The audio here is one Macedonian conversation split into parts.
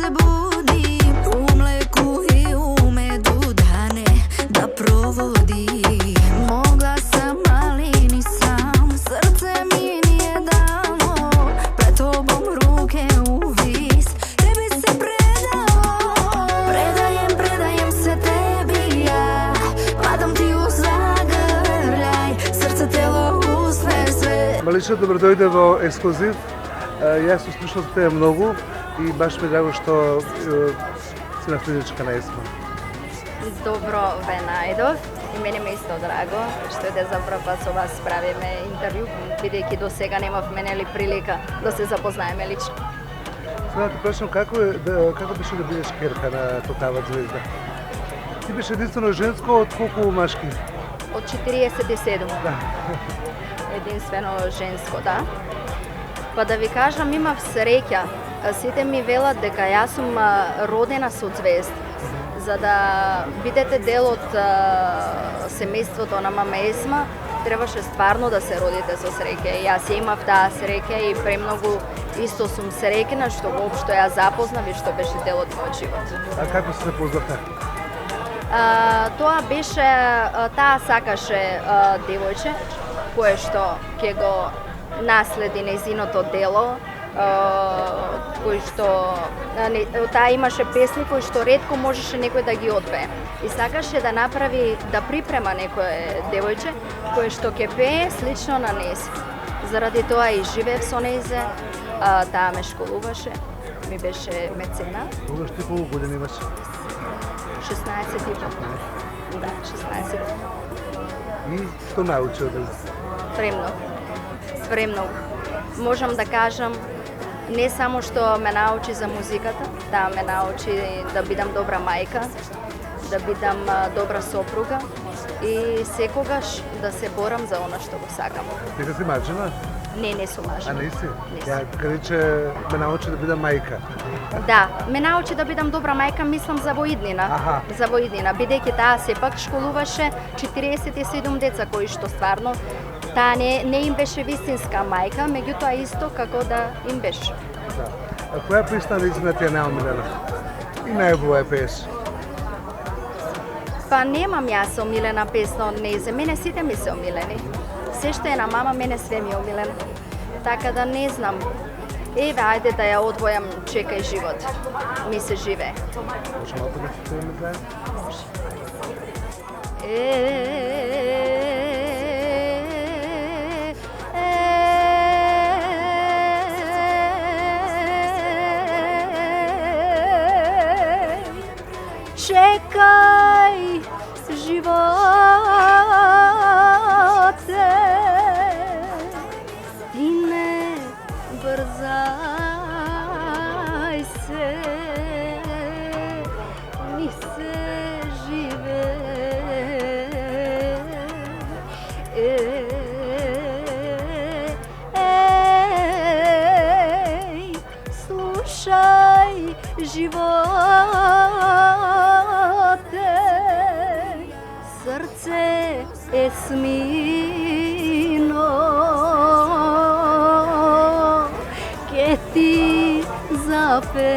se budim u mleku i u medu dane da provodim. Mogla sam, ali nisam, srce mi nije dalo, pred tobom ruke u vis, tebi se predalo. Predajem se tebi ja, padam ti u zagrljaj, srce, telo, sve. Малиша, добро дојде во Ексклузив. Јас сум слушал за тебе многу и баш ми драго што си наследничка на Есма. Добро ве најдов и мене ме исто драго што да за прв пат со вас правиме интервју, бидејќи до сега немавме нели прилика да се запознаеме лично. Сега те прашам како беше да бидеш керка на такава звезда? Ти беше единствено женско од колку машки? Од 47. Да. Единствено женско, да. Па да ви кажам, имав среќа. Сите ми велат дека јас сум родена со звезда. За да бидете дел од семејството на мама Есма, требаше стварно да се родите со среќа. Јас имав таа среќа и премногу исто сум среќна што воопшто ја запознав и што беше дел од мојот живот. А како се запознавте? Тоа беше, таа сакаше девојче, кое што ќе го наследи нејзиното дело, кој што таа имаше песни кои што ретко можеше некој да ги отпее. И сакаше да направи, да припрема некое девојче кое што ќе пее слично на нејзе. Заради тоа и живеев со нејзе, таа ме школуваше, ми беше мецена. Тогаш ти колку години имаш? 16 и да, 16. И што научи од нејзе? Премногу. Можам да кажам, не само што ме научи за музиката, таа ме научи да бидам добра мајка, да бидам добра сопруга и секогаш да се борам за она што го сакам. Ти си мажена? Не сум мажена. А не си? Ја рече ме научи да бидам мајка. Да, ме научи да бидам добра мајка, мислам за во иднина. За во иднина, бидејќи таа сепак школуваше 47 деца кои што стварно таа не им беше вистинска мајка, меѓутоа исто како да им беше. Да. А која песна наистина ти е најомилена? И најубава пееш? Па немам јас омилена песна од нејзе, мене сите ми се омилени. Се што е на мама, мене све ми е омилено. Така да не знам. Еве, ајде да ја одвојам Чекај живот. Ми се живее. Може малку да се чуеме заедно? Čekaj, živote, ti ne brzaj se, mi se žive. Slušaj, živote, srce Esmino, ke ti zape.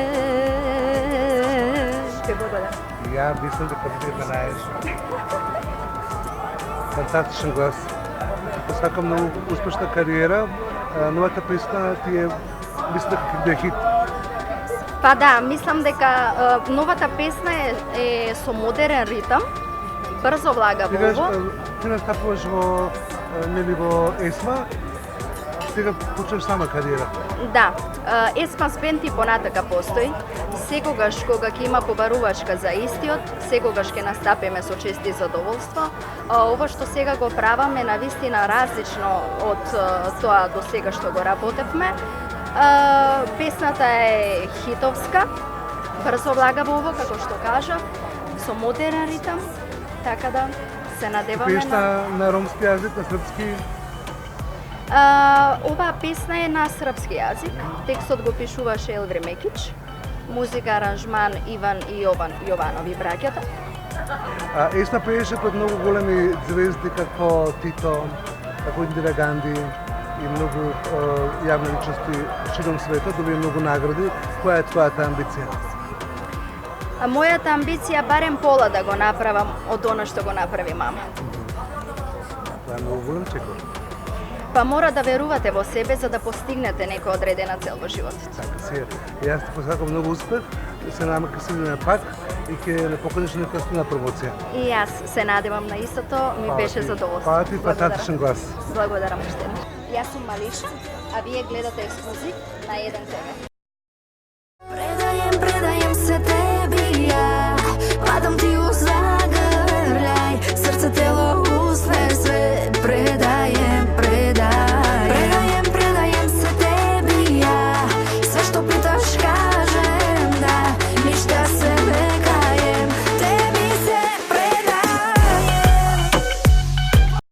Ја мислам дека ти ме наеш. Фантастичен глас. Сакам многу успешна кариера. Новата песна ти е, мислам дека е хит. Па да, мислам дека новата песна е со модерен ритам, брзо влага во ово. Ти настапуваш во Есма, сега почнеш сама кариера. Да, Есма Бенд и понатака постои. Секогаш кога ќе има побарувачка за истиот, секогаш ќе настапиме со чест и задоволство. Ова што сега го праваме навистина различно од тоа до сега што го работевме. Песната е хитовска, брзо влага во ово, како што кажав, со модерен ритам, така да се надеваме Песна на ромски јазик, на српски? Оваа песна е на српски јазик, текстот го пишуваше Елвир Мекич, музика, аранжман Иван и Јован Јованови браќата. Есма пееше пред многу големи звезди како Тито, како Индира Ганди и многу јавни личности широм света, доби многу награди. Која е твојата амбиција? Мојата амбиција барем пола да го направам од оно што го направи мама. Това е много голем чекор. Па мора да верувате во себе за да постигнете некоја одредена цел во животот. Така си е. И аз ти посакам много успех. Се надам ке се видиме пак и ке не поканиш на промоција. И јас се надевам на истото, ми беше задоволство. Хвала ти фантастичен глас. Благодарам уште еднаш. Јас сум Малиша, а вие гледате ексклузив на 1 ТВ.